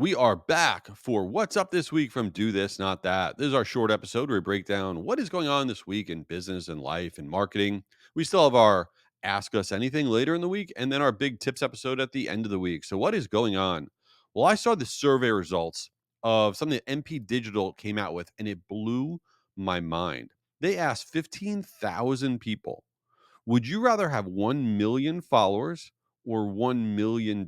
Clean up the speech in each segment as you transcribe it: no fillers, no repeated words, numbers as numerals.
We are back for What's Up This Week from Do This, Not That. This is our short episode where we break down what is going on this week in business and life and marketing. We still have our Ask Us Anything later in the week and then our big tips episode at the end of the week. So, what is going on? Well, I saw the survey results of something that MP Digital came out with, and it blew my mind. They asked 15,000 people, would you rather have 1 million followers or $1 million?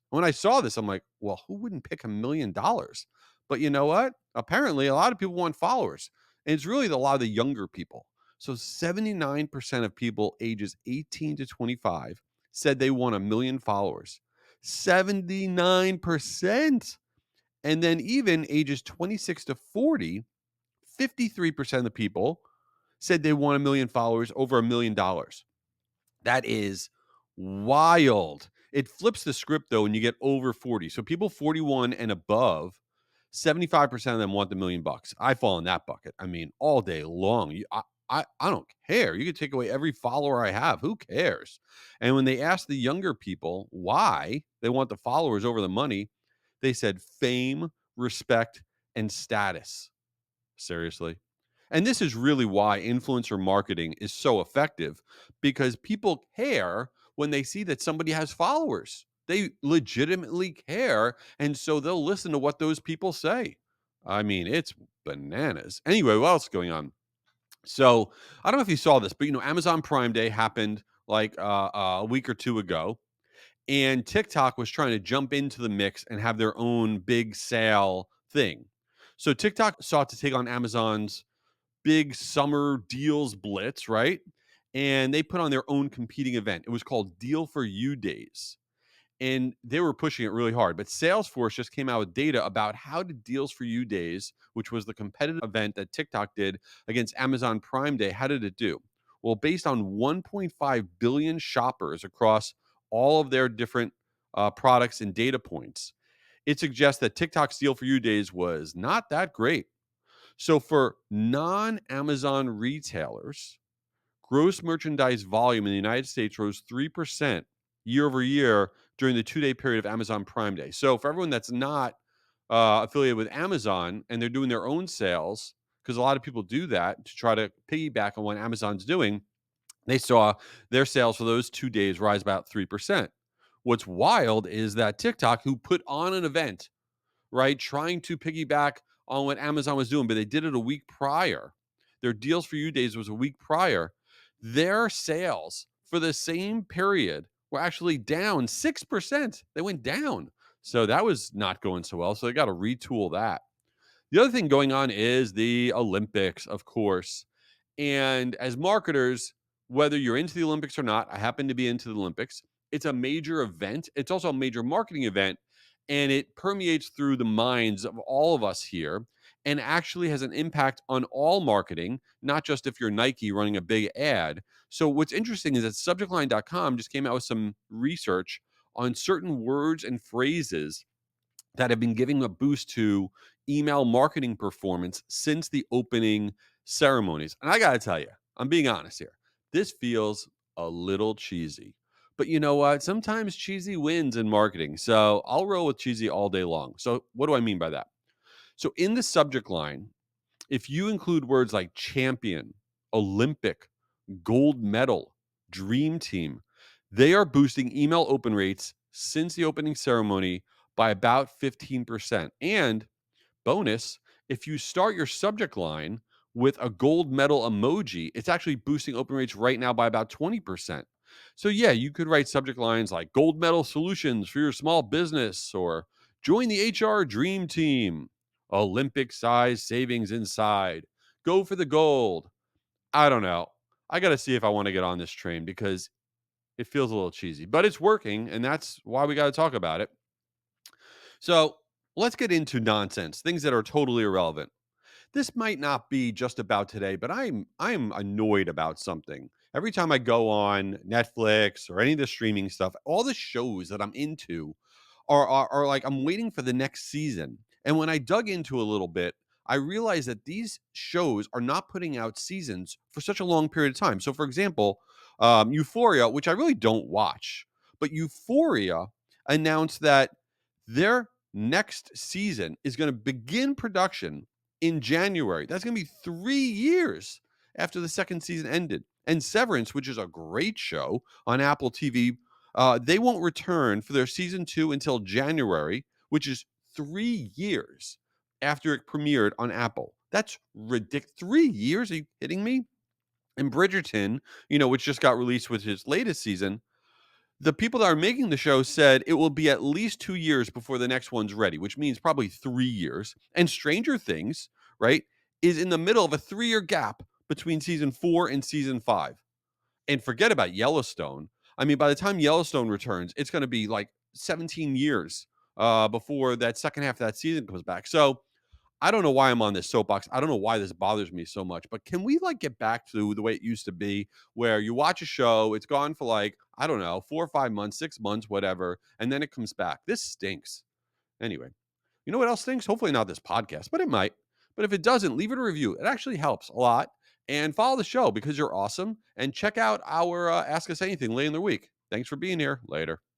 When I saw this, I'm like, well, who wouldn't pick $1 million? But you know what? Apparently, a lot of people want followers. And it's really a lot of the younger people. So 79% of people ages 18 to 25 said they want 1 million followers. 79%. And then even ages 26 to 40, 53% of the people said they want 1 million followers over $1 million. That is wild. It flips the script though when you get over 40. So people 41 and above, 75% of them want the $1 million. I fall in that bucket. I mean, all day long. I don't care. You could take away every follower I have. Who cares? And when they asked the younger people why they want the followers over the money, they said fame, respect, and status. Seriously. And this is really why influencer marketing is so effective, because people care when they see that somebody has followers. They legitimately care. And so they'll listen to what those people say. I mean, it's bananas. Anyway, what else is going on? So I don't know if you saw this, but Amazon Prime Day happened like a week or two ago. And TikTok was trying to jump into the mix and have their own big sale thing. So TikTok sought to take on Amazon's big summer deals blitz, right? And they put on their own competing event. It was called Deal for You Days. And they were pushing it really hard. But Salesforce just came out with data about how did Deals for You Days, which was the competitive event that TikTok did against Amazon Prime Day, how did it do? Well, based on 1.5 billion shoppers across all of their different products and data points, it suggests that TikTok's Deal for You Days was not that great. So for non-Amazon retailers, gross merchandise volume in the United States rose 3% year over year during the 2-day period of Amazon Prime Day. So for everyone that's not affiliated with Amazon and they're doing their own sales, because a lot of people do that to try to piggyback on what Amazon's doing, they saw their sales for those 2 days rise about 3%. What's wild is that TikTok, who put on an event, right, trying to piggyback on what Amazon was doing, but they did it a week prior. Their Deals for You Days was a week prior. Their sales for the same period were actually down 6%. They went down. So that was not going so well. So they got to retool that. The other thing going on is the Olympics, of course. And as marketers, whether you're into the Olympics or not, I happen to be into the Olympics. It's a major event. It's also a major marketing event. And it permeates through the minds of all of us here and actually has an impact on all marketing, not just if you're Nike running a big ad. So, what's interesting is that subjectline.com just came out with some research on certain words and phrases that have been giving a boost to email marketing performance since the opening ceremonies. And I got to tell you, I'm being honest here. This feels a little cheesy. But you know what? Sometimes cheesy wins in marketing. So I'll roll with cheesy all day long. So, what do I mean by that? So, in the subject line, if you include words like champion, Olympic, gold medal, dream team, they are boosting email open rates since the opening ceremony by about 15%. And bonus, if you start your subject line with a gold medal emoji, it's actually boosting open rates right now by about 20%. So, yeah, you could write subject lines like gold medal solutions for your small business or join the HR dream team, Olympic size savings inside, go for the gold. I don't know. I got to see if I want to get on this train because it feels a little cheesy, but it's working. And that's why we got to talk about it. So let's get into nonsense, things that are totally irrelevant. This might not be just about today, but I'm annoyed about something. Every time I go on Netflix or any of the streaming stuff, all the shows that I'm into are like I'm waiting for the next season. And when I dug into a little bit, I realized that these shows are not putting out seasons for such a long period of time. So, for example, Euphoria, which I really don't watch, but Euphoria announced that their next season is going to begin production in January. That's going to be 3 years after the second season ended. And Severance, which is a great show on Apple TV, they won't return for their season 2 until January, which is 3 years after it premiered on Apple. That's ridiculous. 3 years? Are you kidding me? And Bridgerton, which just got released with his latest season, the people that are making the show said it will be at least 2 years before the next one's ready, which means probably 3 years. And Stranger Things, right, is in the middle of a 3-year gap between season 4 and season 5. And forget about Yellowstone. I mean, by the time Yellowstone returns, it's going to be like 17 years before that second half of that season comes back. So I don't know why I'm on this soapbox. I don't know why this bothers me so much, but can we get back to the way it used to be where you watch a show, it's gone for I don't know, 4 or 5 months, 6 months, whatever, and then it comes back. This stinks. Anyway, you know what else stinks? Hopefully not this podcast, but it might. But if it doesn't, leave it a review. It actually helps a lot. And follow the show because you're awesome. And check out our Ask Us Anything later in the week. Thanks for being here. Later.